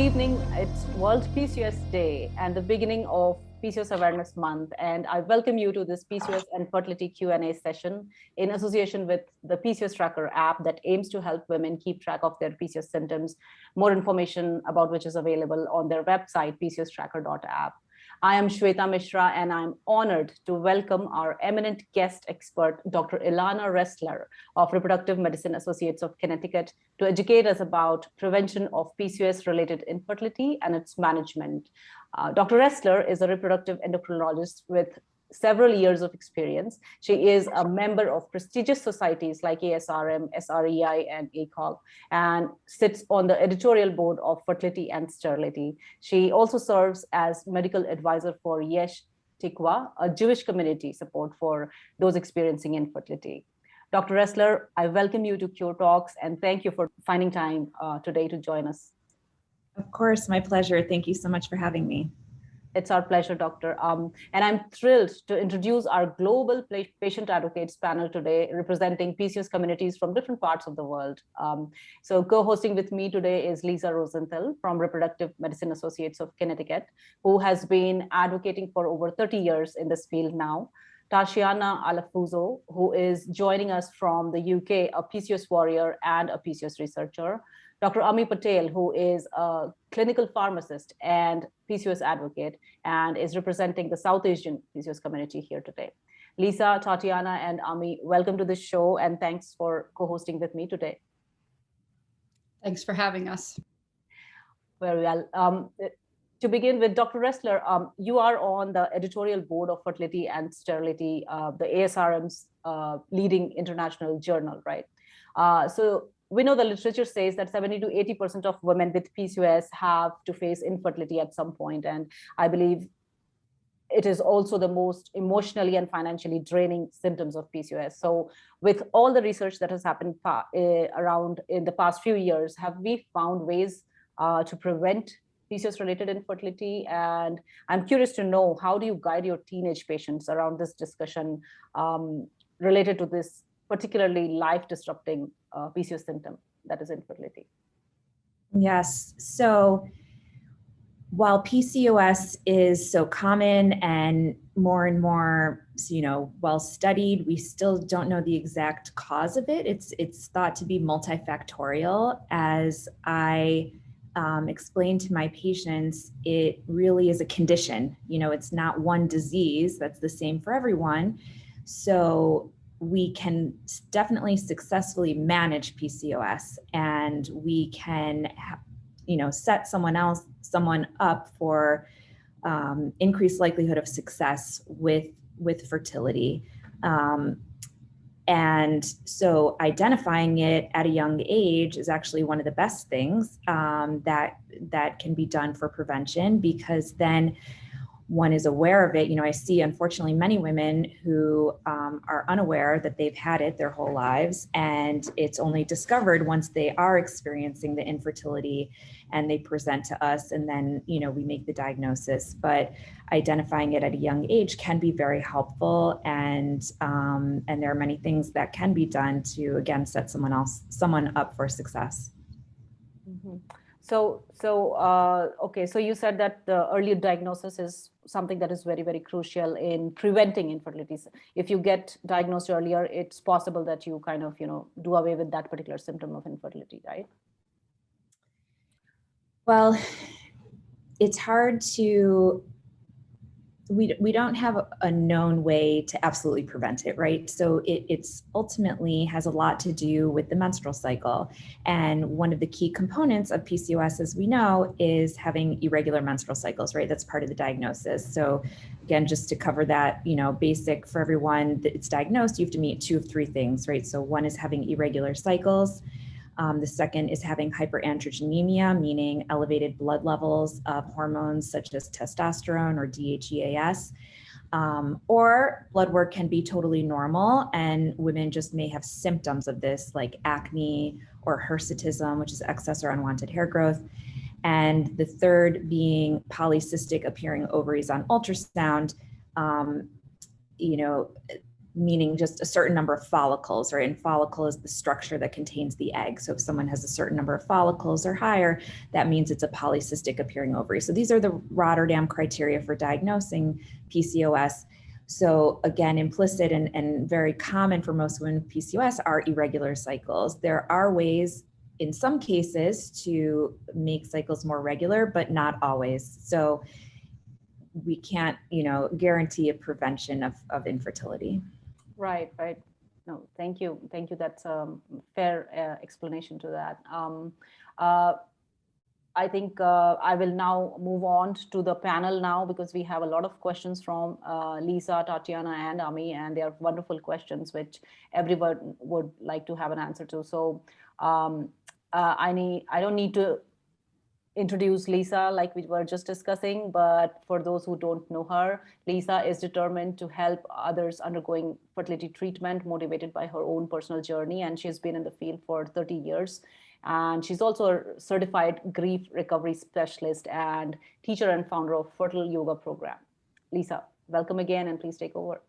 evening. It's World PCOS Day and the beginning of PCOS Awareness Month. And I welcome you to this PCOS and fertility Q&A session in association with the PCOS Tracker app that aims to help women keep track of their PCOS symptoms. More information about which is available on their website, pcostracker.app. I am Shweta Mishra, and I'm honored to welcome our eminent guest expert, Dr. Ilana Ressler of Reproductive Medicine Associates of Connecticut, to educate us about prevention of PCOS-related infertility and its management. Dr. Ressler is a reproductive endocrinologist with several years of experience. She is a member of prestigious societies like ASRM, SREI, and ACOG, and sits on the editorial board of Fertility and Sterility. She also serves as medical advisor for Yesh Tikva, a Jewish community support for those experiencing infertility. Dr. Ressler, I welcome you to Cure Talks, and thank you for finding time today to join us. Of course, my pleasure. Thank you so much for having me. It's our pleasure, Doctor. And I'm thrilled to introduce our global patient advocates panel today, representing PCOS communities from different parts of the world. So co-hosting with me today is Lisa Rosenthal from Reproductive Medicine Associates of Connecticut, who has been advocating for over 30 years in this field now. Tatiana Alafuzo, who is joining us from the UK, a PCOS warrior and a PCOS researcher. Dr. Ami Patel, who is a clinical pharmacist and PCOS advocate and is representing the South Asian PCOS community here today. Lisa, Tatiana, and Ami, welcome to the show, and thanks for co-hosting with me today. Thanks for having us. Very well. To begin with, Dr. Ressler, you are on the editorial board of Fertility and Sterility, the ASRM's leading international journal, right? So we know the literature says that 70 to 80% of women with PCOS have to face infertility at some point. And I believe it is also the most emotionally and financially draining symptoms of PCOS. So with all the research that has happened around in the past few years, have we found ways to prevent PCOS-related infertility? And I'm curious to know, how do you guide your teenage patients around this discussion related to this particularly life-disrupting PCOS symptom that is infertility? Yes. So while PCOS is so common and more, well studied, we still don't know the exact cause of it. It's thought to be multifactorial. As I explain to my patients, it really is a condition. It's not one disease that's the same for everyone. So we can definitely successfully manage PCOS, and we can, set someone up for increased likelihood of success with fertility. And so identifying it at a young age is actually one of the best things that can be done for prevention, because then one is aware of it. I see, unfortunately, many women who are unaware that they've had it their whole lives, and it's only discovered once they are experiencing the infertility and they present to us, and then, we make the diagnosis. But identifying it at a young age can be very helpful, and there are many things that can be done to, again, set someone up for success. Mm-hmm. So you said that the early diagnosis is something that is very, very crucial in preventing infertility. If you get diagnosed earlier, it's possible that you kind of, do away with that particular symptom of infertility, right? Well, it's hard to, we don't have a known way to absolutely prevent it, right? So it's ultimately has a lot to do with the menstrual cycle. And one of the key components of PCOS, as we know, is having irregular menstrual cycles, right? That's part of the diagnosis. So again, just to cover that, basic for everyone that it's diagnosed, you have to meet two of three things, right? So one is having irregular cycles. The second is having hyperandrogenemia, meaning elevated blood levels of hormones such as testosterone or DHEAS, or blood work can be totally normal, and women just may have symptoms of this, like acne or hirsutism, which is excess or unwanted hair growth. And the third being polycystic appearing ovaries on ultrasound. meaning just a certain number of follicles, right? And follicle is the structure that contains the egg. So if someone has a certain number of follicles or higher, that means it's a polycystic appearing ovary. So these are the Rotterdam criteria for diagnosing PCOS. So again, implicit and very common for most women with PCOS are irregular cycles. There are ways in some cases to make cycles more regular, but not always. So we can't, guarantee a prevention of infertility. Right. No, thank you. That's a fair explanation to that. I think I will now move on to the panel now, because we have a lot of questions from Lisa, Tatiana, and Ami, and they are wonderful questions which everyone would like to have an answer to. So I don't need to introduce Lisa like we were just discussing, but for those who don't know her, Lisa is determined to help others undergoing fertility treatment, motivated by her own personal journey, and she's been in the field for 30 years. And she's also a certified grief recovery specialist and teacher and founder of Fertile Yoga program. Lisa, welcome again, and please take over.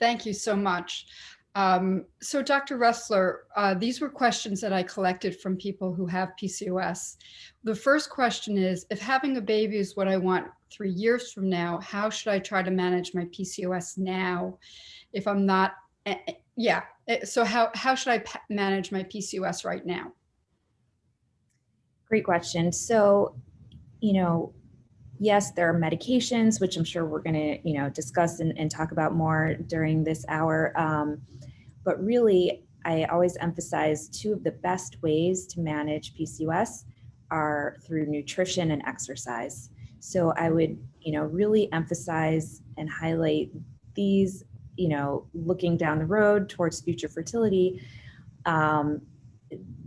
Thank you so much. So Dr. Ressler, these were questions that I collected from people who have PCOS. The first question is, if having a baby is what I want 3 years from now, how should I try to manage my PCOS now if I'm not, so how should I manage my PCOS right now? Great question. So, yes, there are medications, which I'm sure we're going to, discuss and talk about more during this hour. But really, I always emphasize two of the best ways to manage PCOS are through nutrition and exercise. So I would, really emphasize and highlight these, looking down the road towards future fertility.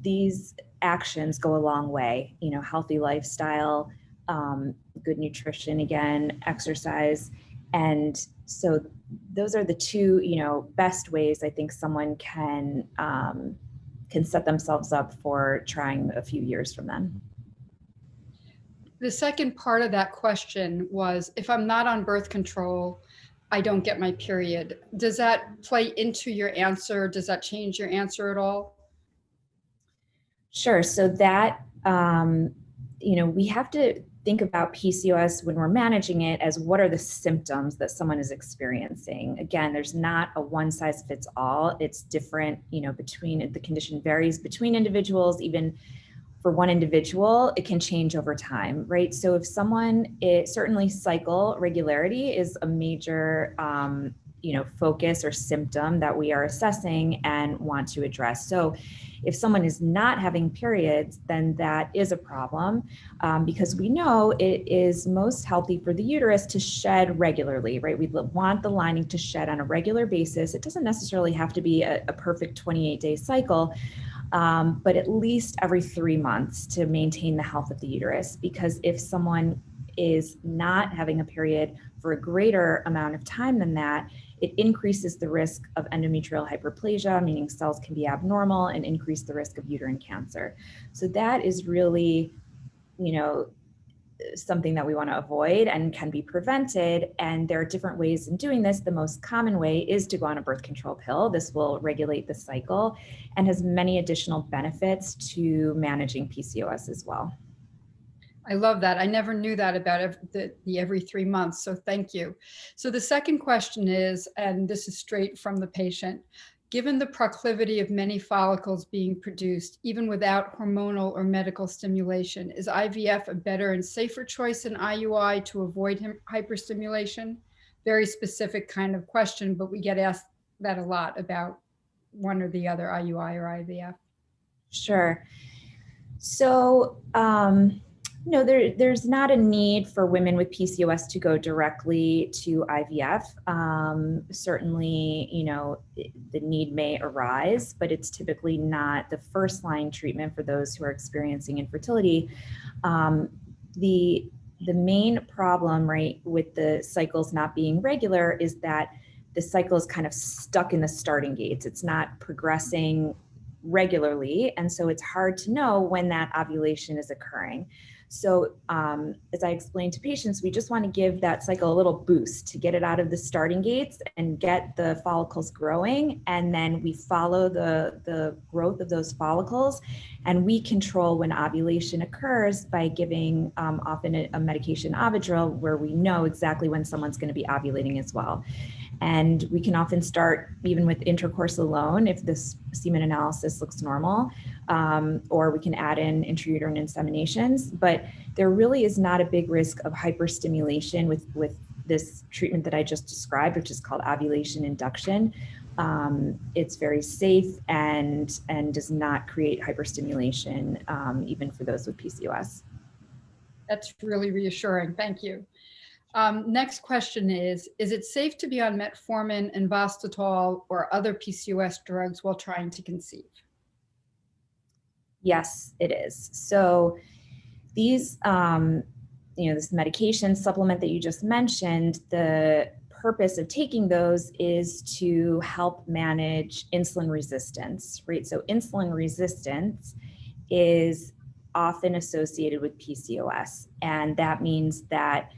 These actions go a long way, healthy lifestyle, good nutrition, again, exercise. And so those are the two, best ways I think someone can set themselves up for trying a few years from then. The second part of that question was, if I'm not on birth control, I don't get my period. Does that play into your answer? Does that change your answer at all? Sure. So that, we have to think about PCOS when we're managing it as what are the symptoms that someone is experiencing. Again, there's not a one size fits all. It's different, between, the condition varies between individuals. Even for one individual, it can change over time, right? So if someone, certainly cycle regularity is a major, focus or symptom that we are assessing and want to address. So if someone is not having periods, then that is a problem, because we know it is most healthy for the uterus to shed regularly, right? We want the lining to shed on a regular basis. It doesn't necessarily have to be a perfect 28-day cycle, but at least every 3 months to maintain the health of the uterus. Because if someone is not having a period for a greater amount of time than that, it increases the risk of endometrial hyperplasia, meaning cells can be abnormal, and increase the risk of uterine cancer. So that is really, something that we want to avoid and can be prevented. And there are different ways in doing this. The most common way is to go on a birth control pill. This will regulate the cycle and has many additional benefits to managing PCOS as well. I love that. I never knew that about the every 3 months. So thank you. So the second question is, and this is straight from the patient, given the proclivity of many follicles being produced, even without hormonal or medical stimulation, is IVF a better and safer choice than IUI to avoid hyperstimulation? Very specific kind of question, but we get asked that a lot about one or the other, IUI or IVF. Sure. So, no, there's not a need for women with PCOS to go directly to IVF. Certainly, the need may arise, but it's typically not the first line treatment for those who are experiencing infertility. The main problem, right, with the cycles not being regular is that the cycle is kind of stuck in the starting gates. It's not progressing regularly, and so it's hard to know when that ovulation is occurring. So as I explained to patients, we just want to give that cycle a little boost to get it out of the starting gates and get the follicles growing. And then we follow the growth of those follicles, and we control when ovulation occurs by giving often a medication, Ovidril, where we know exactly when someone's going to be ovulating as well. And we can often start even with intercourse alone if this semen analysis looks normal, or we can add in intrauterine inseminations. But there really is not a big risk of hyperstimulation with this treatment that I just described, which is called ovulation induction. It's very safe and does not create hyperstimulation, even for those with PCOS. That's really reassuring. Thank you. Next question is it safe to be on metformin and inositol or other PCOS drugs while trying to conceive? Yes, it is. So these, this medication supplement that you just mentioned, the purpose of taking those is to help manage insulin resistance, right? So insulin resistance is often associated with PCOS, and that means that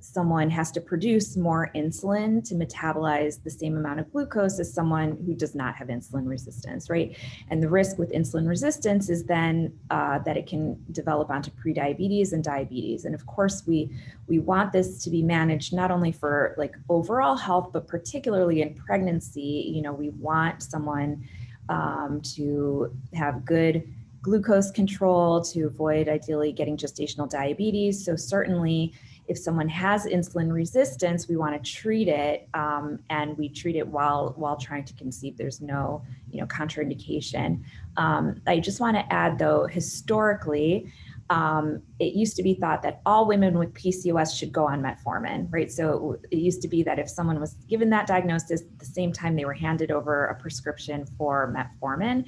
someone has to produce more insulin to metabolize the same amount of glucose as someone who does not have insulin resistance, right? And the risk with insulin resistance is then that it can develop onto prediabetes and diabetes. And of course, we want this to be managed not only for like overall health, but particularly in pregnancy. We want someone to have good glucose control to avoid ideally getting gestational diabetes. So certainly if someone has insulin resistance, we want to treat it, and we treat it while trying to conceive. There's no, contraindication. I just want to add though, historically, it used to be thought that all women with PCOS should go on metformin, right? So it used to be that if someone was given that diagnosis at the same time, they were handed over a prescription for metformin,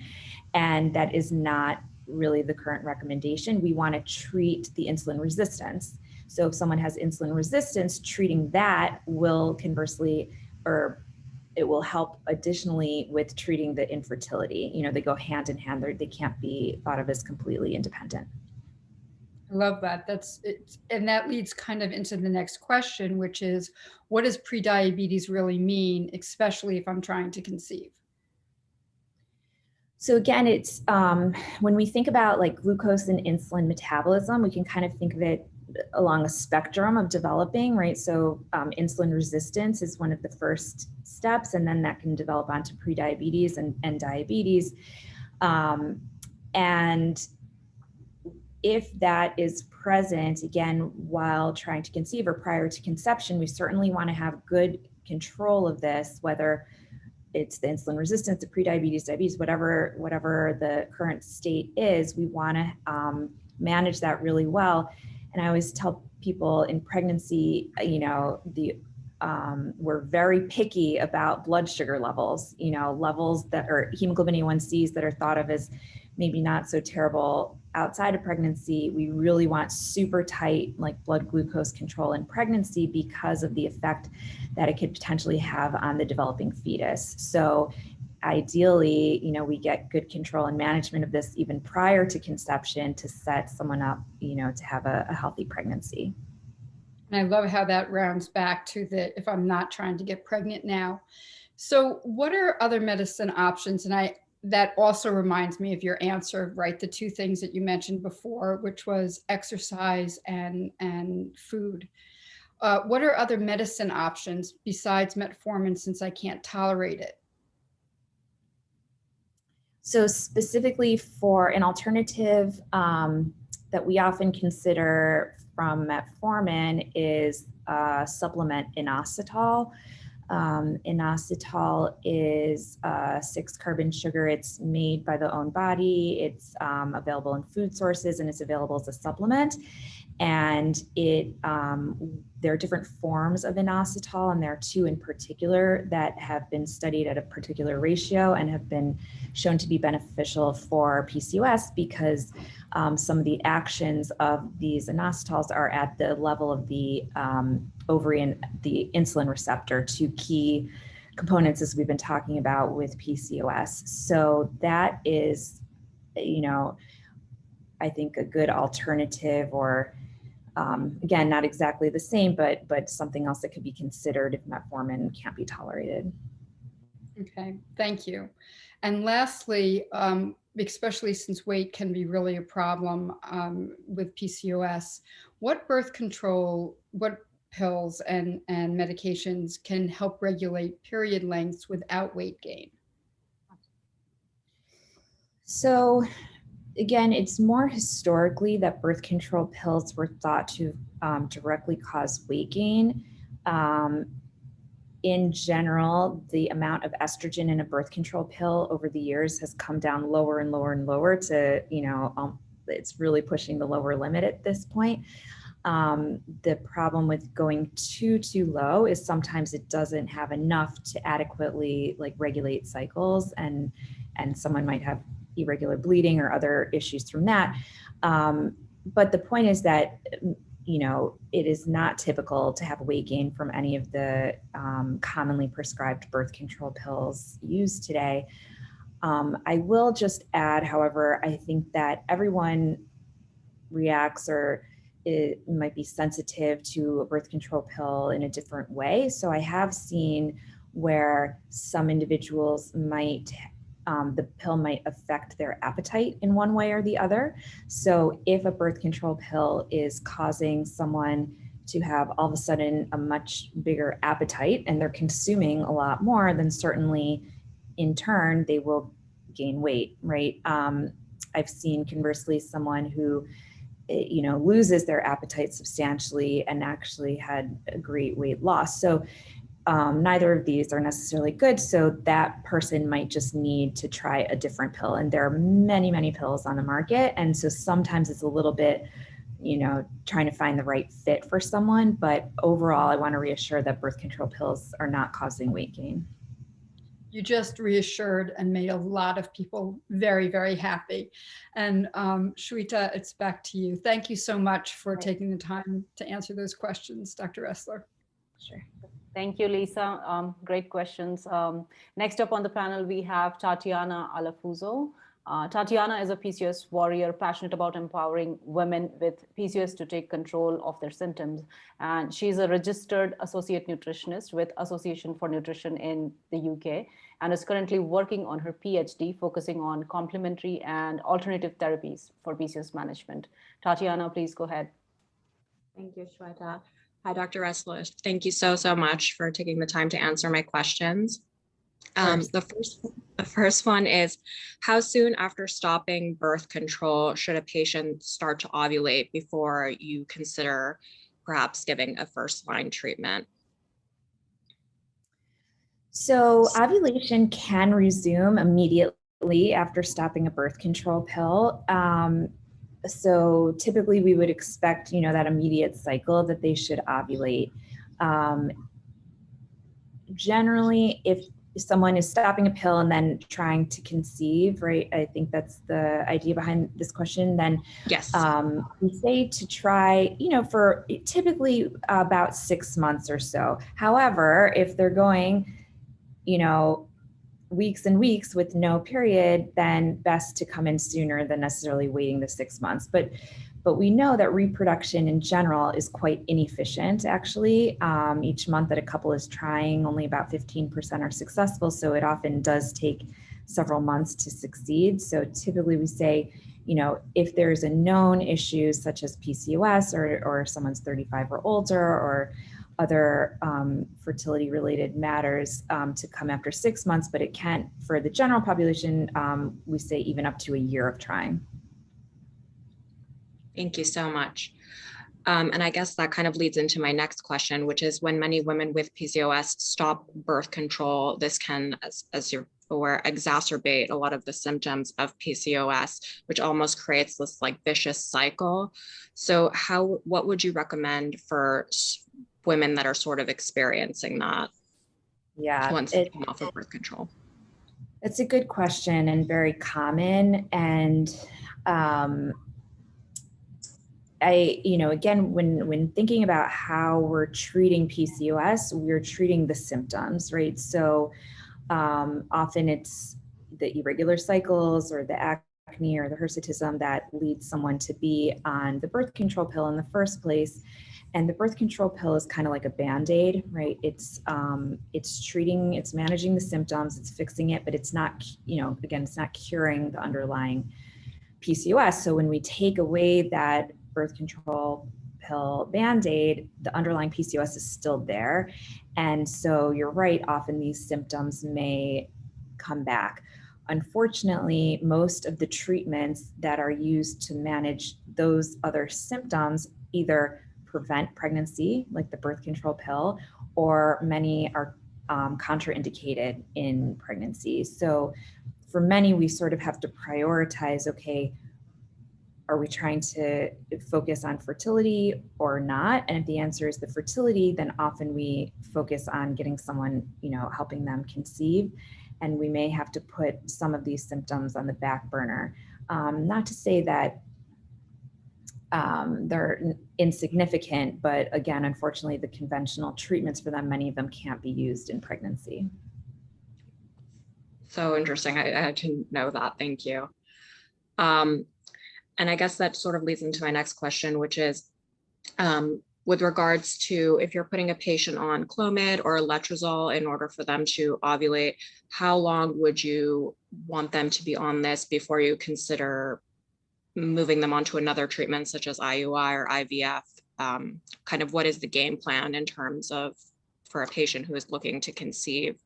and that is not really the current recommendation. We want to treat the insulin resistance. So if someone has insulin resistance, treating that will conversely, or it will help additionally with treating the infertility. They go hand in hand. They can't be thought of as completely independent. I love that. That's it. And that leads kind of into the next question, which is, what does prediabetes really mean, especially if I'm trying to conceive? So again, it's when we think about like glucose and insulin metabolism, we can kind of think of it along a spectrum of developing, right? So insulin resistance is one of the first steps, and then that can develop onto prediabetes and diabetes. And if that is present, again, while trying to conceive or prior to conception, we certainly want to have good control of this, whether it's the insulin resistance, the prediabetes, diabetes, whatever the current state is. We want to manage that really well. And I always tell people in pregnancy, we're very picky about blood sugar levels, levels that are hemoglobin A1Cs that are thought of as maybe not so terrible outside of pregnancy. We really want super tight, like blood glucose control in pregnancy because of the effect that it could potentially have on the developing fetus. So ideally, we get good control and management of this even prior to conception to set someone up, to have a healthy pregnancy. And I love how that rounds back to if I'm not trying to get pregnant now. So what are other medicine options? And that also reminds me of your answer, right? The two things that you mentioned before, which was exercise and food. What are other medicine options besides metformin, since I can't tolerate it? So specifically for an alternative that we often consider from metformin is supplement inositol. Inositol is a 6-carbon sugar. It's made by the own body. It's available in food sources, and it's available as a supplement. And there are different forms of inositol, and there are 2 in particular that have been studied at a particular ratio and have been shown to be beneficial for PCOS because some of the actions of these inositols are at the level of the ovarian, the insulin receptor, 2 key components as we've been talking about with PCOS. So that is, I think, a good alternative, or again, not exactly the same, but something else that could be considered if metformin can't be tolerated. Okay, thank you. And lastly, especially since weight can be really a problem with PCOS, what birth control, what pills and medications can help regulate period lengths without weight gain? So again, it's more historically that birth control pills were thought to directly cause weight gain. In general, the amount of estrogen in a birth control pill over the years has come down lower and lower and lower to, it's really pushing the lower limit at this point. The problem with going too low is sometimes it doesn't have enough to adequately regulate cycles, and someone might have irregular bleeding or other issues from that. But the point is that it is not typical to have weight gain from any of the commonly prescribed birth control pills used today. I will just add, however, I think that everyone reacts or it might be sensitive to a birth control pill in a different way. So I have seen where some individuals might the pill might affect their appetite in one way or the other. So if a birth control pill is causing someone to have all of a sudden a much bigger appetite and they're consuming a lot more, then certainly in turn they will gain weight, right? I've seen conversely someone who loses their appetite substantially and actually had a great weight loss. So neither of these are necessarily good. So that person might just need to try a different pill. And there are many, many pills on the market. And so sometimes it's a little bit, trying to find the right fit for someone. But overall, I want to reassure that birth control pills are not causing weight gain. You just reassured and made a lot of people very, very happy. And Shweta, it's back to you. Thank you so much for taking the time to answer those questions, Dr. Essler. Sure. Thank you, Lisa. Great questions. Next up on the panel, we have Tatiana Alafuso. Tatiana is a PCOS warrior passionate about empowering women with PCOS to take control of their symptoms. And she's a registered associate nutritionist with Association for Nutrition in the UK and is currently working on her PhD focusing on complementary and alternative therapies for PCOS management. Tatiana, please go ahead. Thank you, Shweta. Hi, Dr. Essler. Thank you so much for taking the time to answer my questions. The first one is, how soon after stopping birth control should a patient start to ovulate before you consider perhaps giving a first-line treatment? So ovulation can resume immediately after stopping a birth control pill. So typically we would expect, that immediate cycle that they should ovulate. Generally, if someone is stopping a pill and then trying to conceive, right? I think that's the idea behind this question. Then yes, we say to try, for typically about 6 months or so. However, if they're going, weeks and weeks with no period, then best to come in sooner than necessarily waiting the 6 months. But we know that reproduction in general is quite inefficient, actually. Each month that a couple is trying, only about 15% are successful. So it often does take several months to succeed. So typically we say, if there's a known issue such as PCOS or someone's 35 or older or other fertility related matters to come after 6 months, but it can't, for the general population, we say even up to a year of trying. Thank you so much. And I guess that kind of leads into my next question, which is when many women with PCOS stop birth control, this can, as you're aware, exacerbate a lot of the symptoms of PCOS, which almost creates this vicious cycle. So what would you recommend for women that are sort of experiencing that once they come off of birth control? It's a good question and very common. And again, when thinking about how we're treating PCOS, we're treating the symptoms, right? So often it's the irregular cycles or the acne or the hirsutism that leads someone to be on the birth control pill in the first place. And the birth control pill is kind of like a Band-Aid, right? It's managing the symptoms, it's fixing it, but it's not, again, it's not curing the underlying PCOS. So when we take away that birth control pill Band-Aid, the underlying PCOS is still there. And so you're right, often these symptoms may come back. Unfortunately, most of the treatments that are used to manage those other symptoms either prevent pregnancy, like the birth control pill, or many are contraindicated in pregnancy. So for many, we sort of have to prioritize, okay, are we trying to focus on fertility or not? And if the answer is the fertility, then often we focus on getting someone, helping them conceive. And we may have to put some of these symptoms on the back burner. Not to say that they're insignificant, but again, unfortunately, the conventional treatments for them, many of them can't be used in pregnancy. So interesting. I didn't know that. Thank you. And I guess that sort of leads into my next question, which is with regards to if you're putting a patient on Clomid or Letrozole in order for them to ovulate, how long would you want them to be on this before you consider moving them onto another treatment such as IUI or IVF? Kind of what is the game plan in terms of for a patient who is looking to conceive?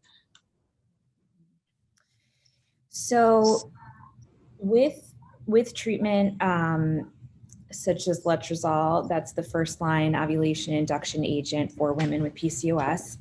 So with treatment such as Letrozole, that's the first line ovulation induction agent for women with PCOS.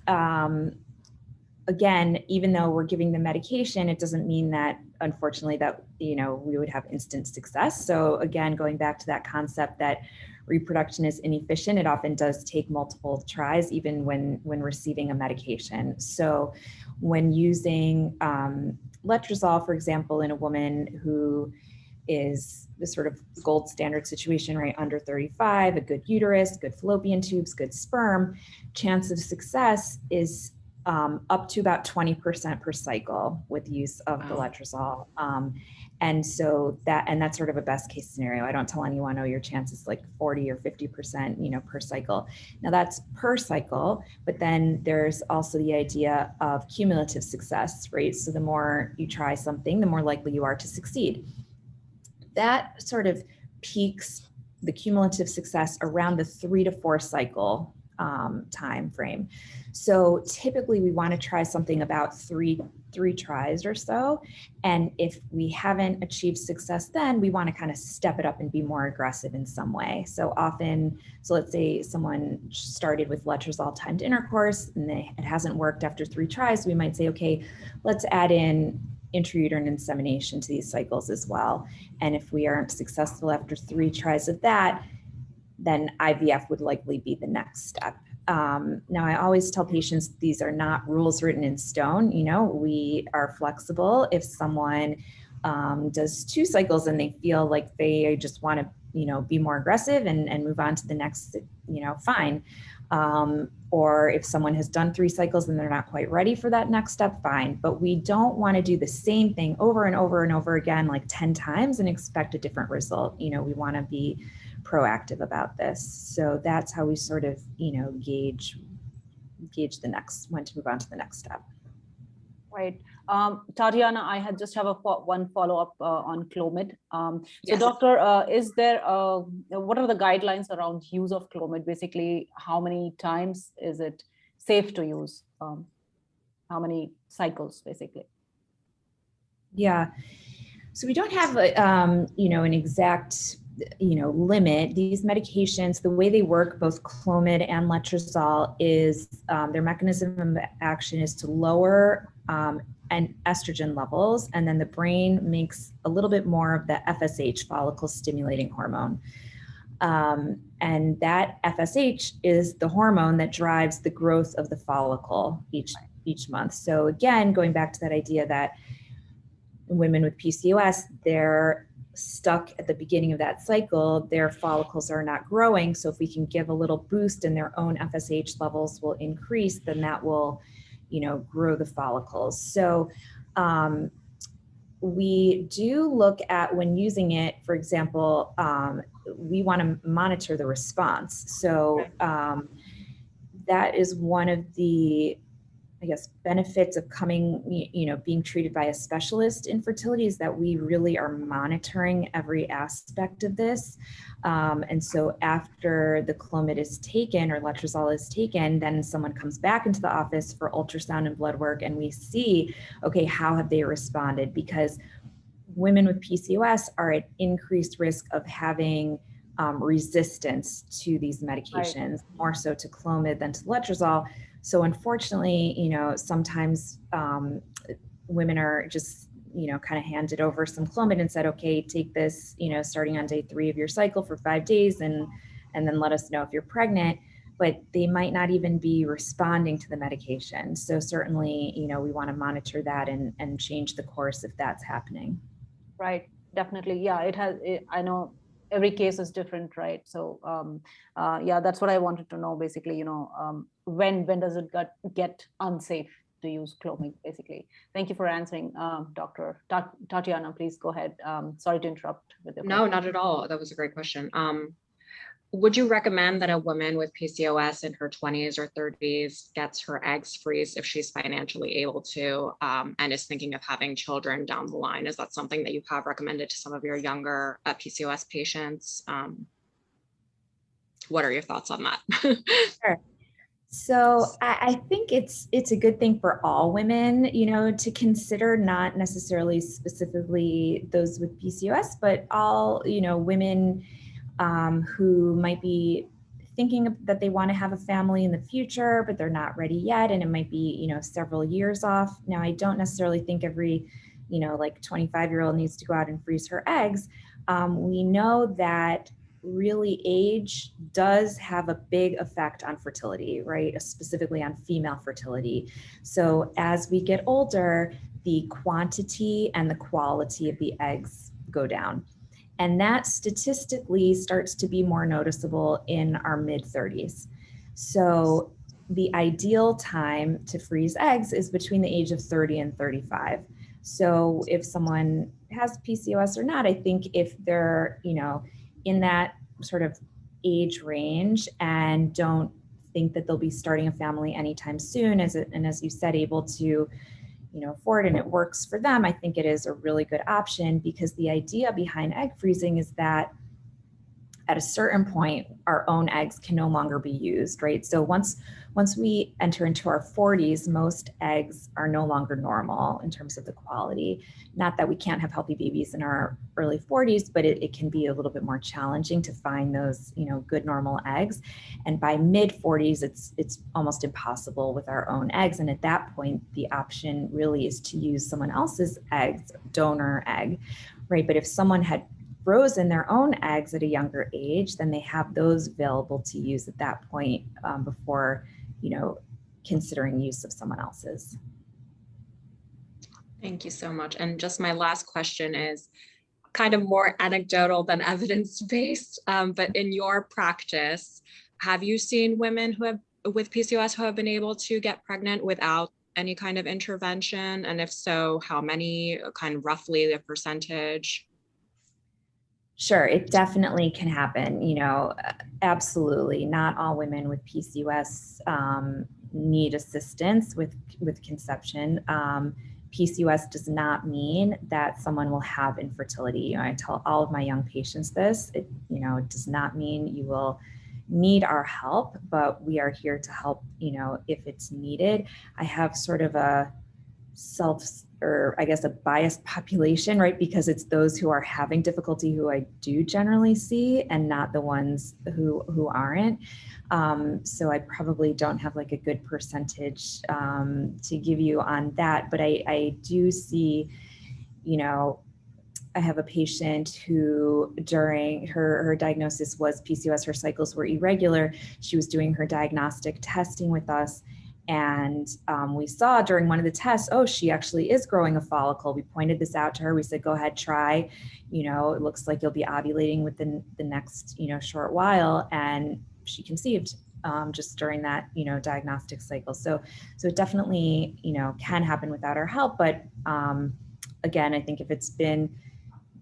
Again, even though we're giving the medication, it doesn't mean that, unfortunately, that we would have instant success. So again, going back to that concept that reproduction is inefficient, it often does take multiple tries, even when receiving a medication. So when using Letrozole, for example, in a woman who is the sort of gold standard situation, right, under 35, a good uterus, good fallopian tubes, good sperm, chance of success is up to about 20% per cycle with use of the Letrozole. And so that's sort of a best case scenario. I don't tell anyone, oh, your chance is like 40 or 50%, per cycle. Now that's per cycle, but then there's also the idea of cumulative success, right? So the more you try something, the more likely you are to succeed. That sort of peaks the cumulative success around the 3 to 4 cycle time frame. So typically we want to try something about three tries or so. And if we haven't achieved success, then we want to kind of step it up and be more aggressive in some way. So let's say someone started with Letrozole timed intercourse and it hasn't worked after 3 tries. We might say, okay, let's add in intrauterine insemination to these cycles as well. And if we aren't successful after 3 tries of that, then IVF would likely be the next step. Now, I always tell patients these are not rules written in stone. We are flexible. If someone does 2 cycles and they feel like they just want to, be more aggressive and move on to the next, fine. Or if someone has done 3 cycles and they're not quite ready for that next step, fine. But we don't want to do the same thing over and over and over again, like 10 times and expect a different result. We want to be proactive about this. So that's how we sort of, gauge when to move on to the next step. Right. Tatiana, I just have one follow-up on Clomid. Yes. So doctor, is there, what are the guidelines around use of Clomid? Basically, how many times is it safe to use? How many cycles, basically? Yeah. So we don't have, an exact limit. These medications, the way they work, both Clomid and Letrozole, is their mechanism of action is to lower and estrogen levels, and then the brain makes a little bit more of the FSH, follicle stimulating hormone. And that FSH is the hormone that drives the growth of the follicle each month. So again, going back to that idea that women with PCOS, they're stuck at the beginning of that cycle, their follicles are not growing. So if we can give a little boost and their own FSH levels will increase, then that will, grow the follicles. So we do look at, when using it, for example, we want to monitor the response. So that is one of the, I guess, benefits of coming, being treated by a specialist in fertility, is that we really are monitoring every aspect of this. And so after the Clomid is taken or Letrozole is taken, then someone comes back into the office for ultrasound and blood work, and we see, okay, how have they responded? Because women with PCOS are at increased risk of having resistance to these medications, more so to Clomid than to Letrozole. So unfortunately, sometimes women are just, kind of handed over some Clomid and said, okay, take this, starting on day 3 of your cycle for 5 days, and then let us know if you're pregnant. But they might not even be responding to the medication. So certainly, we want to monitor that and change the course if that's happening. Right, definitely. Yeah, I know every case is different, right? So yeah, that's what I wanted to know, basically, when does it get unsafe to use Clomid, basically. Thank you for answering, Dr. Tatiana, please go ahead. Sorry to interrupt with your question. No, not at all. That was a great question. Would you recommend that a woman with PCOS in her 20s or 30s gets her eggs freeze if she's financially able to, and is thinking of having children down the line? Is that something that you have recommended to some of your younger PCOS patients? What are your thoughts on that? Sure. So I think it's a good thing for all women, to consider, not necessarily specifically those with PCOS, but all, women who might be thinking that they want to have a family in the future, but they're not ready yet. And it might be, several years off. Now, I don't necessarily think every, like 25-year-old needs to go out and freeze her eggs. We know that really age does have a big effect on fertility, right? Specifically on female fertility. So as we get older, the quantity and the quality of the eggs go down. And that statistically starts to be more noticeable in our mid-30s. So the ideal time to freeze eggs is between the age of 30 and 35. So if someone has PCOS or not, I think if they're, in that sort of age range and don't think that they'll be starting a family anytime soon, and as you said, able to afford, and it works for them, I think it is a really good option, because the idea behind egg freezing is that at a certain point, our own eggs can no longer be used, right? So once we enter into our 40s, most eggs are no longer normal in terms of the quality. Not that we can't have healthy babies in our early 40s, but it can be a little bit more challenging to find those, good normal eggs. And by mid 40s, it's almost impossible with our own eggs. And at that point, the option really is to use someone else's eggs, donor egg, right? But if someone had frozen their own eggs at a younger age, then they have those available to use at that point, before, considering use of someone else's. Thank you so much. And just my last question is kind of more anecdotal than evidence-based, but in your practice, have you seen women with PCOS who have been able to get pregnant without any kind of intervention? And if so, how many, kind of roughly the percentage? Sure, it definitely can happen. Absolutely. Not all women with PCOS need assistance with conception. PCOS does not mean that someone will have infertility. I tell all of my young patients this. It does not mean you will need our help, but we are here to help, if it's needed. I have sort of a a biased population, right? Because it's those who are having difficulty who I do generally see, and not the ones who aren't. So I probably don't have like a good percentage to give you on that, but I do see, I have a patient who during her diagnosis was PCOS, her cycles were irregular. She was doing her diagnostic testing with us. And we saw during one of the tests, she actually is growing a follicle. We pointed this out to her. We said, go ahead, try, it looks like you'll be ovulating within the next, short while. And she conceived just during that, diagnostic cycle. So it definitely, can happen without our help. But again, I think if it's been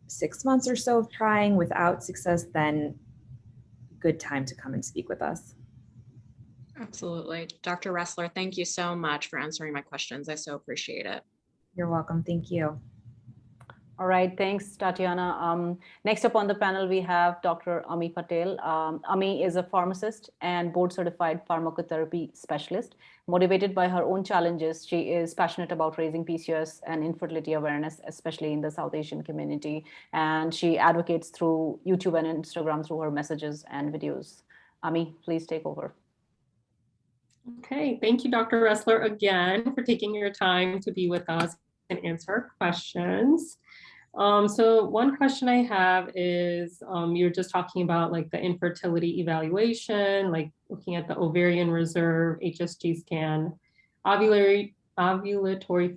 6 months or so of trying without success, then good time to come and speak with us. Absolutely. Dr. Ressler, thank you so much for answering my questions. I so appreciate it. You're welcome. Thank you. All right, thanks, Tatiana. Next up on the panel, we have Dr. Ami Patel. Ami is a pharmacist and board-certified pharmacotherapy specialist. Motivated by her own challenges, she is passionate about raising PCOS and infertility awareness, especially in the South Asian community. And she advocates through YouTube and Instagram through her messages and videos. Ami, please take over. Okay, thank you, Dr. Ressler, again, for taking your time to be with us and answer our questions. So one question I have is, you're just talking about like the infertility evaluation, like looking at the ovarian reserve, HSG scan, ovulatory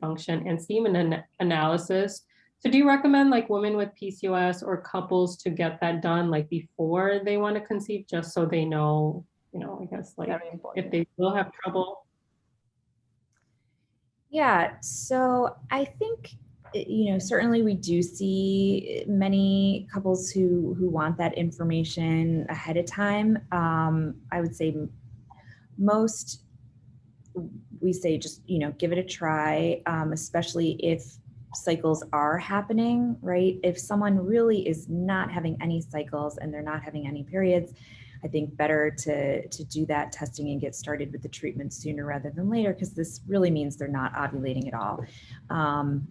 function, and semen analysis. So do you recommend like women with PCOS or couples to get that done like before they want to conceive, just so they know, I guess like if they will have trouble? Yeah, so I think, certainly we do see many couples who want that information ahead of time. I would say most, we say just, give it a try, especially if cycles are happening, right? If someone really is not having any cycles and they're not having any periods, I think better to do that testing and get started with the treatment sooner rather than later, because this really means they're not ovulating at all.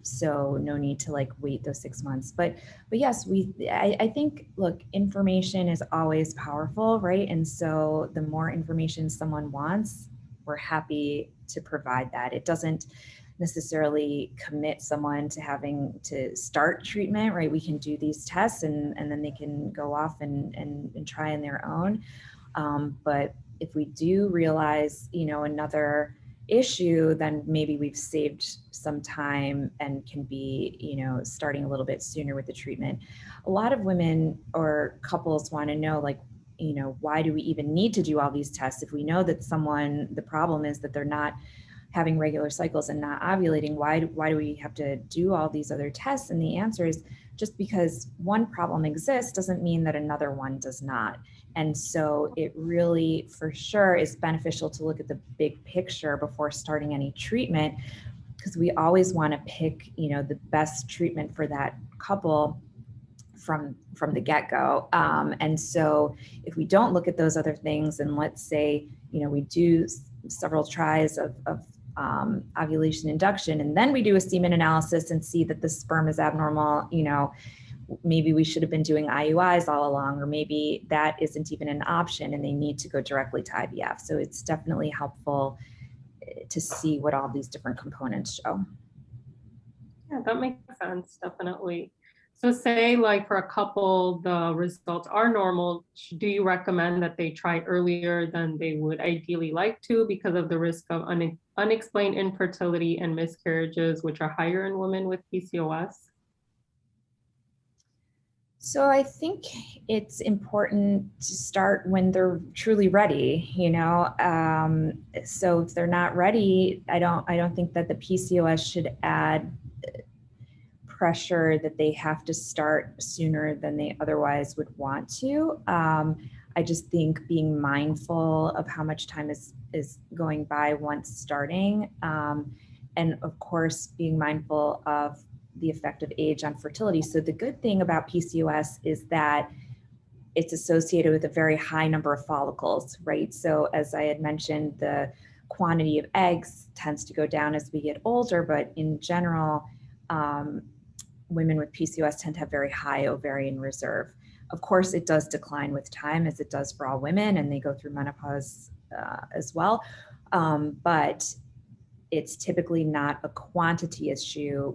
So no need to like wait those 6 months. But yes, I think, look, information is always powerful, right? And so the more information someone wants, we're happy to provide that. It doesn't necessarily commit someone to having to start treatment, right? We can do these tests and then they can go off and try on their own. But if we do realize, another issue, then maybe we've saved some time and can be, starting a little bit sooner with the treatment. A lot of women or couples want to know, like, why do we even need to do all these tests? If we know that the problem is that they're not having regular cycles and not ovulating, why do we have to do all these other tests? And the answer is just because one problem exists doesn't mean that another one does not. And so it really, for sure, is beneficial to look at the big picture before starting any treatment, because we always want to pick, the best treatment for that couple from the get-go. And so if we don't look at those other things, and let's say, we do several tries of ovulation induction, and then we do a semen analysis and see that the sperm is abnormal, maybe we should have been doing IUIs all along, or maybe that isn't even an option and they need to go directly to IVF. So it's definitely helpful to see what all these different components show. Yeah, that makes sense, definitely. So say like for a couple, the results are normal, do you recommend that they try earlier than they would ideally like to because of the risk of unexplained infertility and miscarriages, which are higher in women with PCOS? So I think it's important to start when they're truly ready, so if they're not ready, I don't think that the PCOS should add pressure that they have to start sooner than they otherwise would want to. I just think being mindful of how much time is going by once starting, and of course being mindful of the effect of age on fertility. So the good thing about PCOS is that it's associated with a very high number of follicles, right? So as I had mentioned, the quantity of eggs tends to go down as we get older, but in general, women with PCOS tend to have very high ovarian reserve. Of course, it does decline with time, as it does for all women, and they go through menopause as well. But it's typically not a quantity issue,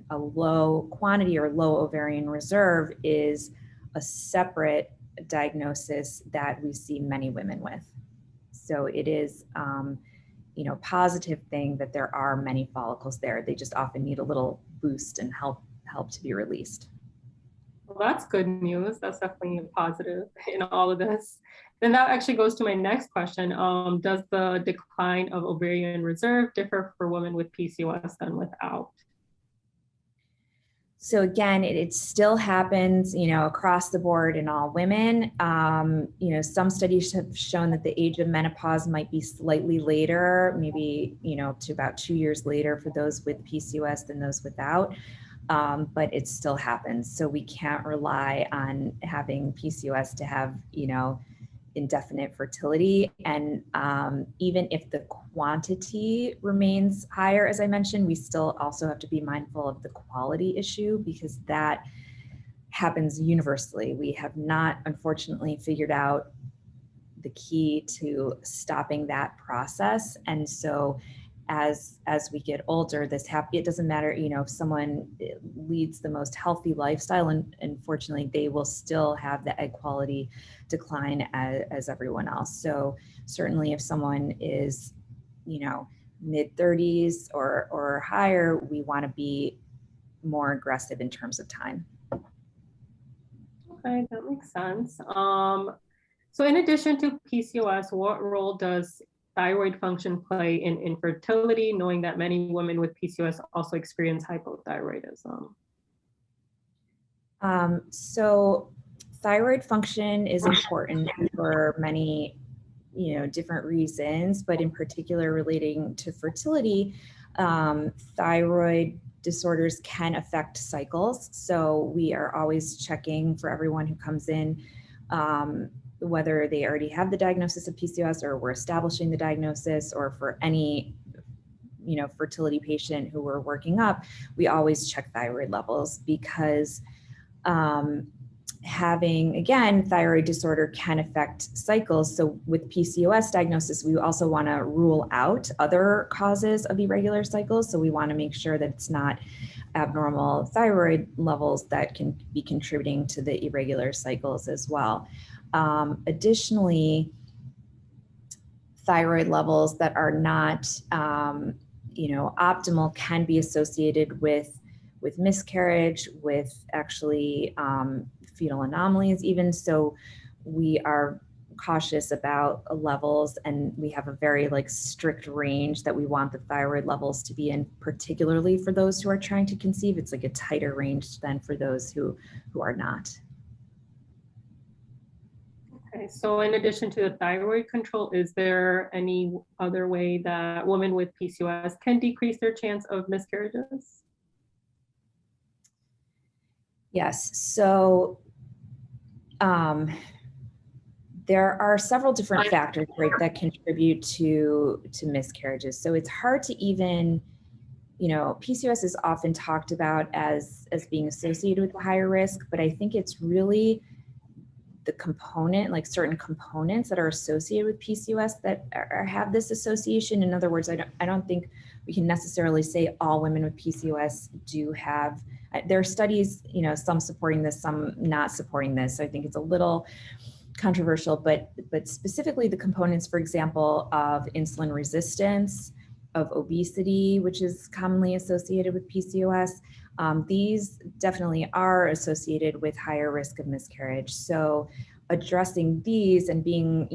a low quantity or low ovarian reserve is a separate diagnosis that we see many women with. So it is, positive thing that there are many follicles there. They just often need a little boost and help to be released. Well, that's good news. That's definitely a positive in all of this. Then that actually goes to my next question. Does the decline of ovarian reserve differ for women with PCOS than without? So again, it still happens, across the board in all women. Some studies have shown that the age of menopause might be slightly later, maybe, to about 2 years later for those with PCOS than those without. But it still happens. So we can't rely on having PCOS to have, indefinite fertility. And even if the quantity remains higher, as I mentioned, we still also have to be mindful of the quality issue, because that happens universally. We have not, unfortunately, figured out the key to stopping that process. And so as we get older, it doesn't matter, if someone leads the most healthy lifestyle, and unfortunately they will still have the egg quality decline as everyone else. So certainly if someone is, mid 30s or higher, we want to be more aggressive in terms of time. Okay, that makes sense. So in addition to PCOS, what role does thyroid function play in infertility, knowing that many women with PCOS also experience hypothyroidism? So thyroid function is important for many, different reasons, but in particular relating to fertility, thyroid disorders can affect cycles. So we are always checking for everyone who comes in, whether they already have the diagnosis of PCOS or we're establishing the diagnosis, or for any, fertility patient who we're working up, we always check thyroid levels, because having, again, thyroid disorder can affect cycles. So with PCOS diagnosis, we also want to rule out other causes of irregular cycles. So we want to make sure that it's not abnormal thyroid levels that can be contributing to the irregular cycles as well. Additionally, thyroid levels that are not, optimal can be associated with miscarriage, with actually fetal anomalies even. So we are cautious about levels, and we have a very strict range that we want the thyroid levels to be in, particularly for those who are trying to conceive. It's like a tighter range than for those who are not. Okay, so in addition to the thyroid control, is there any other way that women with PCOS can decrease their chance of miscarriages? Yes, so there are several different factors, right, that contribute to miscarriages. So it's hard to even, PCOS is often talked about as being associated with a higher risk, but I think it's really the component, certain components that are associated with PCOS that have this association. In other words, I don't think we can necessarily say all women with PCOS do have. There are studies, some supporting this, some not supporting this. So I think it's a little controversial, but specifically the components, for example, of insulin resistance, of obesity, which is commonly associated with PCOS. These definitely are associated with higher risk of miscarriage. So addressing these and being,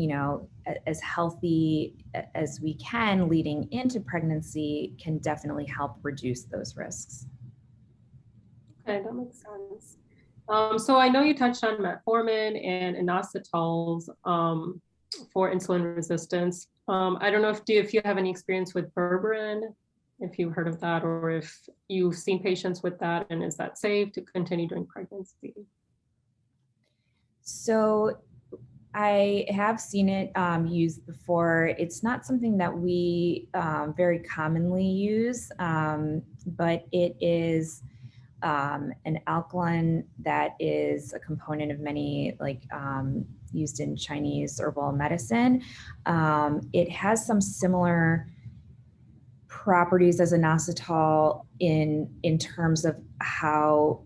as healthy as we can leading into pregnancy can definitely help reduce those risks. Okay, that makes sense. So I know you touched on metformin and inositols for insulin resistance. I don't know if you have any experience with Berberine, if you've heard of that, or if you've seen patients with that, and is that safe to continue during pregnancy? So I have seen it used before. It's not something that we very commonly use, but it is an alkaline that is a component of many, used in Chinese herbal medicine. It has some similar properties as inositol in terms of how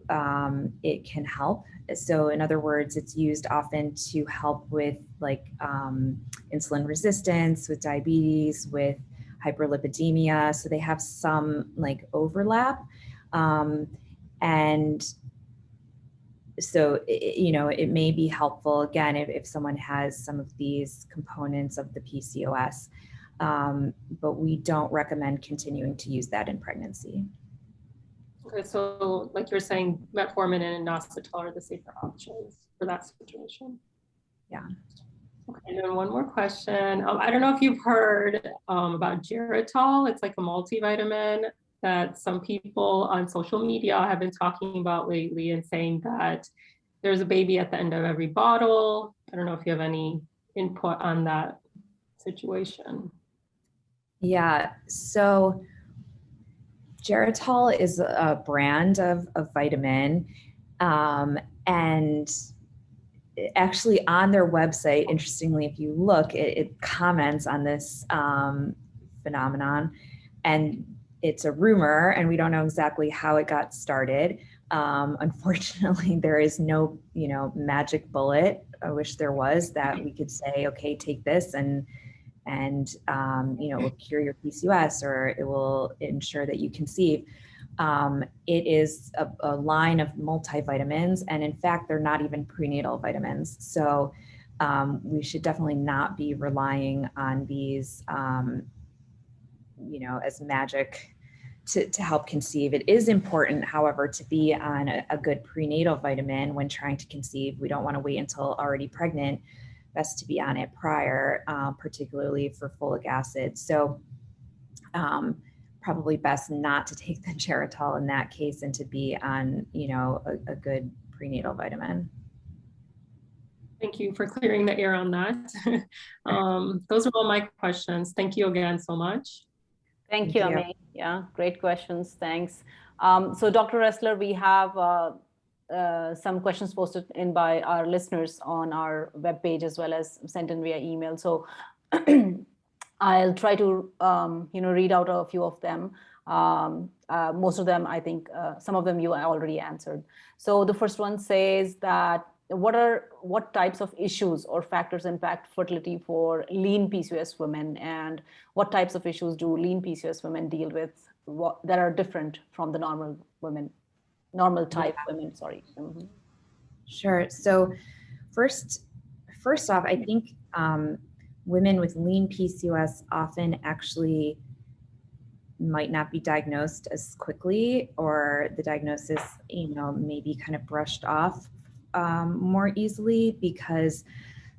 it can help. So in other words, it's used often to help with insulin resistance, with diabetes, with hyperlipidemia. So they have some overlap. And so, it may be helpful, again, if someone has some of these components of the PCOS, but we don't recommend continuing to use that in pregnancy. Okay, so like you're saying, metformin and inositol are the safer options for that situation. Yeah. Okay, and then one more question. I don't know if you've heard about Geritol. It's like a multivitamin that some people on social media have been talking about lately and saying that there's a baby at the end of every bottle. I don't know if you have any input on that situation. Yeah, so Geritol is a brand of vitamin, and actually on their website, interestingly, if you look, it comments on this phenomenon, and it's a rumor, and we don't know exactly how it got started. Unfortunately, there is no, magic bullet. I wish there was, that we could say, okay, take this and it will cure your PCOS, or it will ensure that you conceive. It is a line of multivitamins, and in fact, they're not even prenatal vitamins. So we should definitely not be relying on these, as magic to help conceive. It is important, however, to be on a good prenatal vitamin when trying to conceive. We don't want to wait until already pregnant. Best to be on it prior, particularly for folic acid. So probably best not to take the Geritol in that case, and to be on, a good prenatal vitamin. Thank you for clearing the air on that. Those are all my questions. Thank you again so much. Thank you, Ami. Yeah, great questions. Thanks. So Dr. Ressler, we have some questions posted in by our listeners on our webpage, as well as sent in via email. So I'll try to, read out a few of them. Most of them, I think, some of them you already answered. So the first one says that what types of issues or factors impact fertility for lean PCOS women, and what types of issues do lean PCOS women deal with that are different from the normal type women? Sorry. Mm-hmm. Sure. So first off, I think women with lean PCOS often actually might not be diagnosed as quickly, or the diagnosis, may be kind of brushed off more easily, because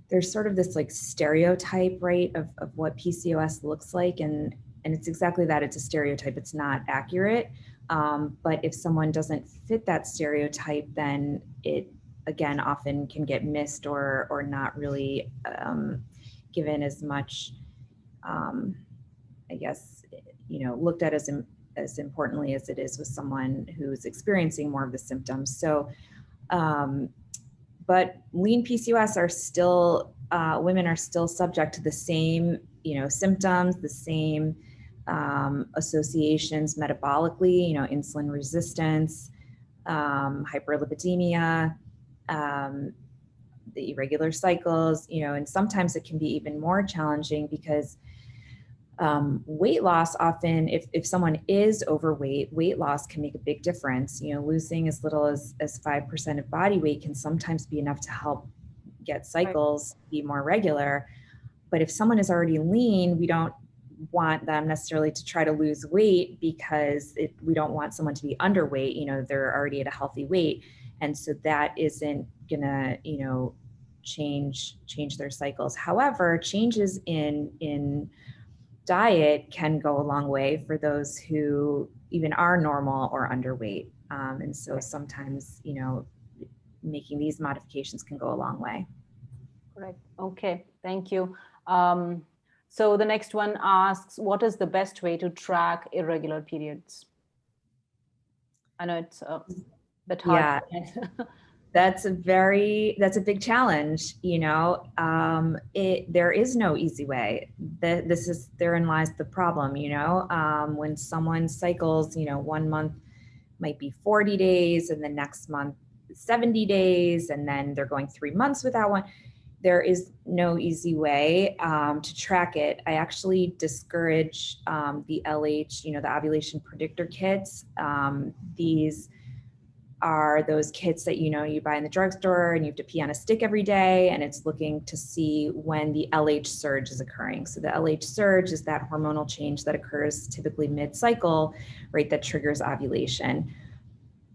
there's sort of this like stereotype, right, of what PCOS looks like. And it's exactly that. It's a stereotype. It's not accurate. But if someone doesn't fit that stereotype, then it, again, often can get missed or not really given as much, I guess, looked at as importantly as it is with someone who's experiencing more of the symptoms. So, but lean PCOS are still, women are still subject to the same, symptoms, the same associations metabolically, insulin resistance, hyperlipidemia, the irregular cycles, and sometimes it can be even more challenging because weight loss often, if someone is overweight, weight loss can make a big difference. Losing as little as 5% of body weight can sometimes be enough to help get cycles be more regular. But if someone is already lean, we don't want them necessarily to try to lose weight, because we don't want someone to be underweight. They're already at a healthy weight. And so that isn't gonna, change their cycles. However, changes in diet can go a long way for those who even are normal or underweight. And so sometimes, making these modifications can go a long way. Correct. Okay, thank you. So the next one asks, what is the best way to track irregular periods? I know it's a bit hard. Yeah. That's a big challenge. There is no easy way. Therein lies the problem. When someone cycles, 1 month might be 40 days, and the next month 70 days, and then they're going 3 months without one. There is no easy way to track it. I actually discourage the LH, the ovulation predictor kits. These are those kits that you buy in the drugstore, and you have to pee on a stick every day, and it's looking to see when the LH surge is occurring. So the LH surge is that hormonal change that occurs typically mid-cycle, right, that triggers ovulation.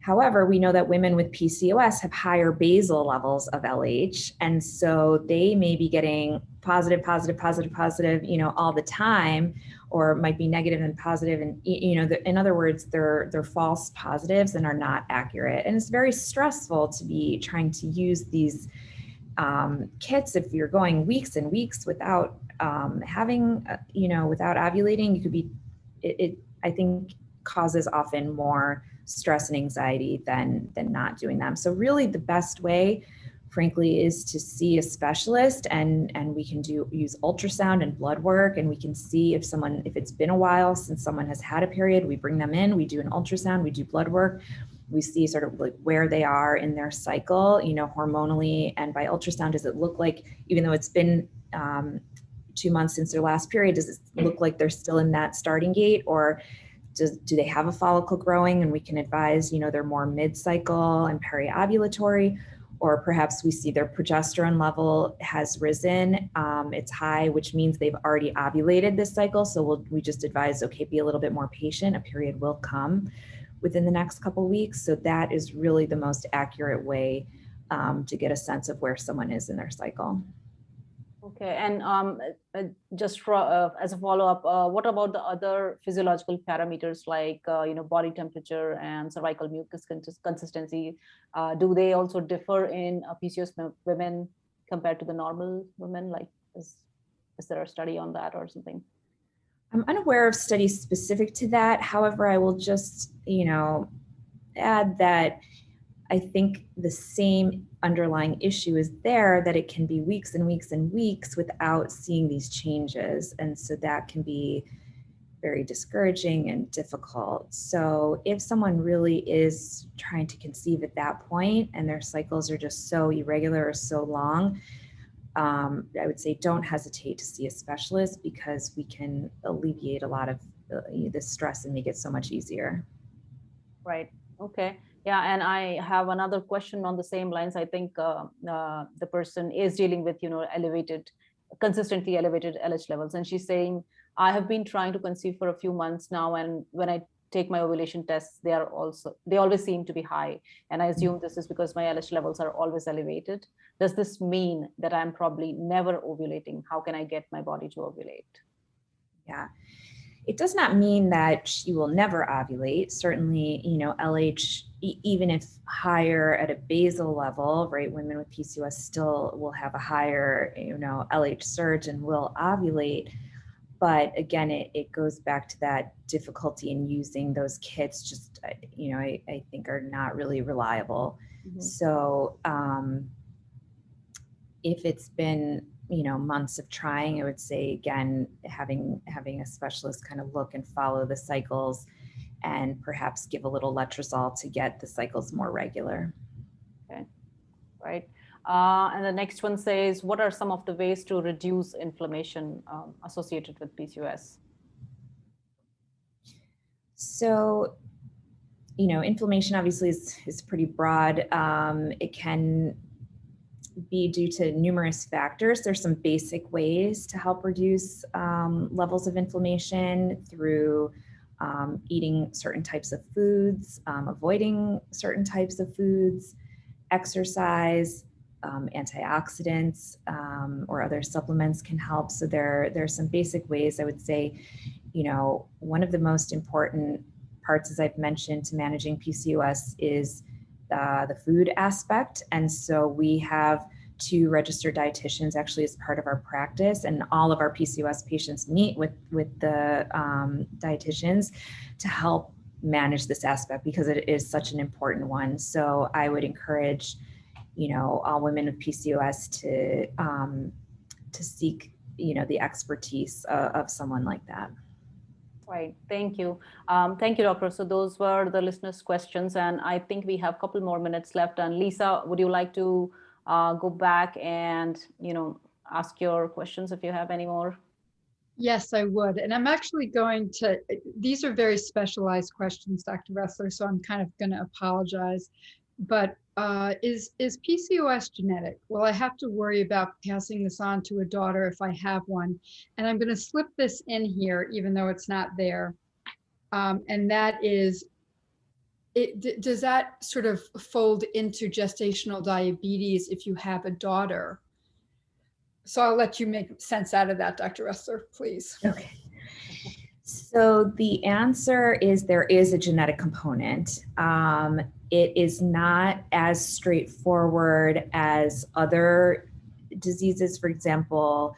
However, we know that women with PCOS have higher basal levels of LH. And so they may be getting positive, all the time, or might be negative and positive. And, in other words, they're false positives and are not accurate. And it's very stressful to be trying to use these kits if you're going weeks and weeks without having, without ovulating. You could be, I think, causes often more stress and anxiety than not doing them. So really the best way, frankly, is to see a specialist, and we can use ultrasound and blood work, and we can see if it's been a while since someone has had a period. We bring them in, we do an ultrasound, we do blood work, we see sort of like where they are in their cycle, hormonally, and by ultrasound, does it look like, even though it's been 2 months since their last period, does it look like they're still in that starting gate, or do they have a follicle growing, and we can advise, they're more mid-cycle and peri-ovulatory, or perhaps we see their progesterone level has risen. It's high, which means they've already ovulated this cycle. So we just advise, okay, be a little bit more patient. A period will come within the next couple of weeks. So that is really the most accurate way to get a sense of where someone is in their cycle. Okay, and just as a follow-up, what about the other physiological parameters like body temperature and cervical mucus consistency? Do they also differ in PCOS women compared to the normal women? Like, is there a study on that or something? I'm unaware of studies specific to that. However, I will just add that I think the same underlying issue is there, that it can be weeks and weeks and weeks without seeing these changes. And so that can be very discouraging and difficult. So if someone really is trying to conceive at that point and their cycles are just so irregular or so long, I would say don't hesitate to see a specialist, because we can alleviate a lot of the stress and make it so much easier. Right. Okay. Yeah, and I have another question on the same lines. I think the person is dealing with, consistently elevated LH levels. And she's saying, I have been trying to conceive for a few months now. And when I take my ovulation tests, they always seem to be high. And I assume this is because my LH levels are always elevated. Does this mean that I'm probably never ovulating? How can I get my body to ovulate? Yeah. It does not mean that she will never ovulate. Certainly, LH, even if higher at a basal level, right, women with PCOS still will have a higher, LH surge and will ovulate. But again, it goes back to that difficulty in using those kits, just, I think are not really reliable. Mm-hmm. So if it's been months of trying, I would say, again, having a specialist kind of look and follow the cycles, and perhaps give a little letrozole to get the cycles more regular. Okay, right. And the next one says, what are some of the ways to reduce inflammation associated with PCOS? So, inflammation obviously is pretty broad. It can be due to numerous factors. There's some basic ways to help reduce levels of inflammation through eating certain types of foods, avoiding certain types of foods, exercise, antioxidants, or other supplements can help. So there are some basic ways. I would say, one of the most important parts, as I've mentioned, to managing PCOS is the food aspect. And so we have 2 registered dietitians actually as part of our practice, and all of our PCOS patients meet with the dietitians to help manage this aspect, because it is such an important one. So I would encourage, all women with PCOS to seek, the expertise of someone like that. Right. Thank you. Thank you, Doctor. So those were the listeners' questions, and I think we have a couple more minutes left. And Lisa, would you like to go back and, ask your questions if you have any more? Yes, I would. And I'm actually going to, these are very specialized questions, Dr. Ressler, so I'm kind of going to apologize. But is PCOS genetic? Will I have to worry about passing this on to a daughter if I have one? And I'm going to slip this in here, even though it's not there. And that is does that sort of fold into gestational diabetes if you have a daughter? So I'll let you make sense out of that, Dr. Ressler, please. Okay. So the answer is there is a genetic component. It is not as straightforward as other diseases, for example,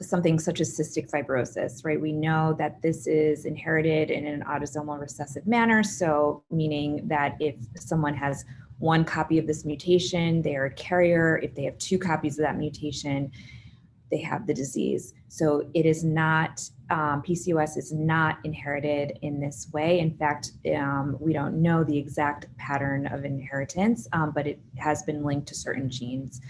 something such as cystic fibrosis, right? We know that this is inherited in an autosomal recessive manner. So meaning that if someone has one copy of this mutation, they are a carrier. If they have two copies of that mutation, they have the disease. So it is not, PCOS is not inherited in this way. In fact, we don't know the exact pattern of inheritance, but it has been linked to certain genes.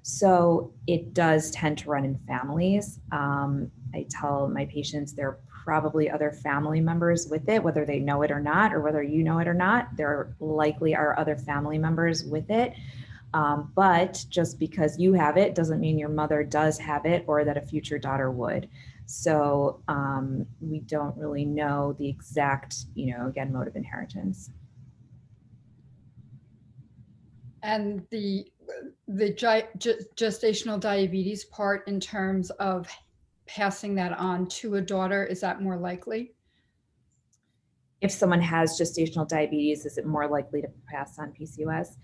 So it does tend to run in families. I tell my patients there are probably other family members with it, whether they know it or not, or whether you know it or not, there likely are other family members with it. But just because you have it doesn't mean your mother does have it or that a future daughter would. So we don't really know the exact, again, mode of inheritance. And the gestational diabetes part in terms of passing that on to a daughter, is that more likely? If someone has gestational diabetes, is it more likely to pass on PCOS?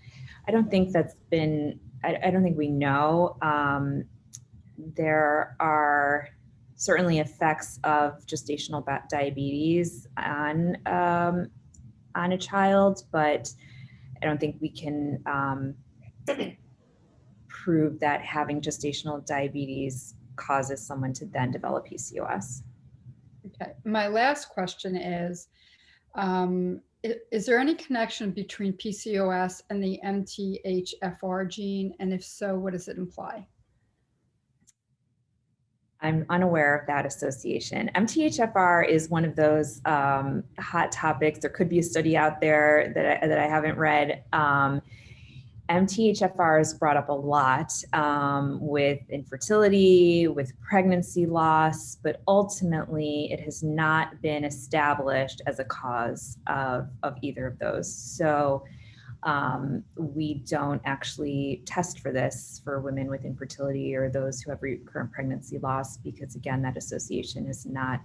I don't think that's been, I don't think we know. There are certainly effects of gestational diabetes on a child, but I don't think we can prove that having gestational diabetes causes someone to then develop PCOS. Okay, my last question is there any connection between PCOS and the MTHFR gene? And if so, what does it imply? I'm unaware of that association. MTHFR is one of those hot topics. There could be a study out there that I haven't read. MTHFR is brought up a lot with infertility, with pregnancy loss, but ultimately it has not been established as a cause of either of those. So we don't actually test for this for women with infertility or those who have recurrent pregnancy loss, because again, that association has not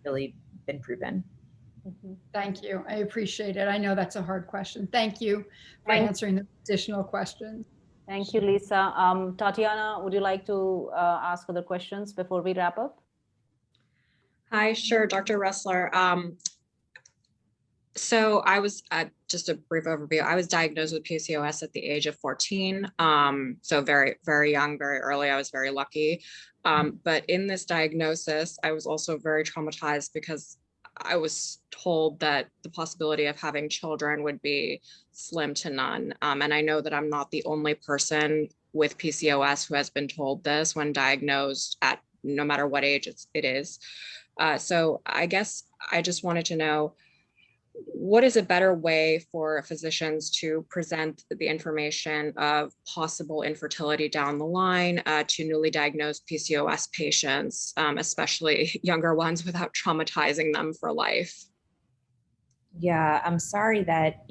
really been proven. Thank you. I appreciate it. I know that's a hard question. Thank you for answering the additional questions. Thank you, Lisa. Tatiana, would you like to ask other questions before we wrap up? Hi, sure, Dr. Ressler. So I was, just a brief overview, I was diagnosed with PCOS at the age of 14. So very, very young, very early. I was very lucky. But in this diagnosis, I was also very traumatized because I was told that the possibility of having children would be slim to none. And I know that I'm not the only person with PCOS who has been told this when diagnosed at no matter what age it is. So I guess I just wanted to know, what is a better way for physicians to present the information of possible infertility down the line to newly diagnosed PCOS patients, especially younger ones, without traumatizing them for life? Yeah, I'm sorry that,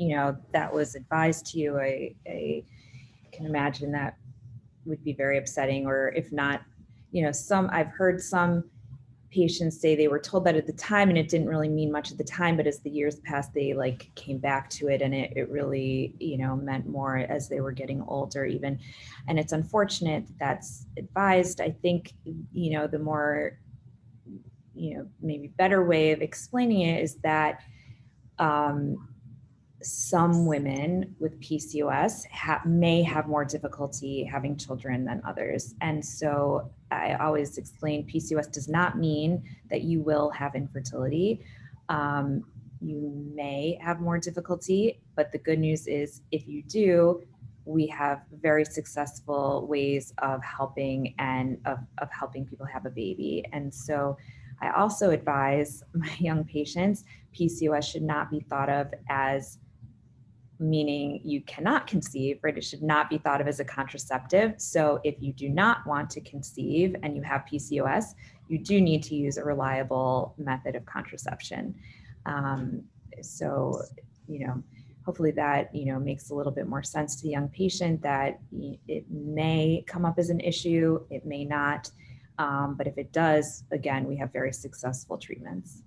that was advised to you. I can imagine that would be very upsetting, or if not, I've heard some patients say they were told that at the time and it didn't really mean much at the time, but as the years passed, they came back to it and it really, meant more as they were getting older even. And it's unfortunate that that's advised. I think, the more, maybe better way of explaining it is that some women with PCOS may have more difficulty having children than others. And so I always explain PCOS does not mean that you will have infertility. You may have more difficulty, but the good news is if you do, we have very successful ways of helping and of helping people have a baby. And so I also advise my young patients, PCOS should not be thought of as meaning you cannot conceive, right? It should not be thought of as a contraceptive. So if you do not want to conceive and you have PCOS, you do need to use a reliable method of contraception. So, hopefully that, makes a little bit more sense to the young patient that it may come up as an issue, it may not. But if it does, again, we have very successful treatments.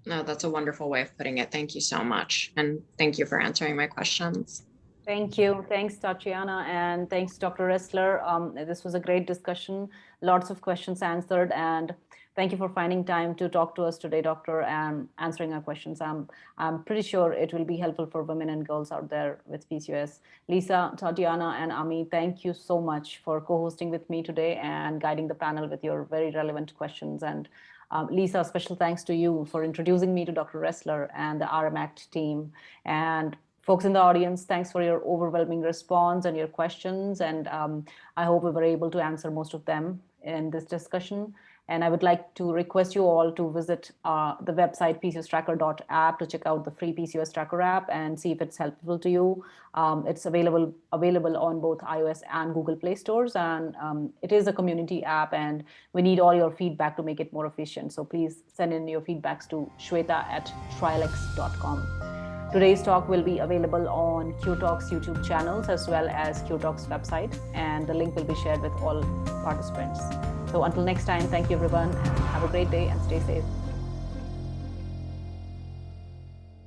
No, that's a wonderful way of putting it. Thank you so much. And thank you for answering my questions. Thank you. Thanks, Tatiana, and thanks, Dr. Ressler. This was a great discussion, lots of questions answered, and thank you for finding time to talk to us today, Doctor, and answering our questions. I'm pretty sure it will be helpful for women and girls out there with PCOS. Lisa, Tatiana, and Ami, thank you so much for co-hosting with me today and guiding the panel with your very relevant questions. And Lisa, special thanks to you for introducing me to Dr. Ressler and the RMACT team. And folks in the audience, thanks for your overwhelming response and your questions. And I hope we were able to answer most of them in this discussion. And I would like to request you all to visit the website pcostracker.app to check out the free PCOS tracker app and see if it's helpful to you. It's available on both iOS and Google Play stores. And it is a community app, and we need all your feedback to make it more efficient. So please send in your feedbacks to shweta@trialex.com. Today's talk will be available on QTalks YouTube channels as well as QTalks website, and the link will be shared with all participants. So until next time, thank you everyone, and have a great day and stay safe.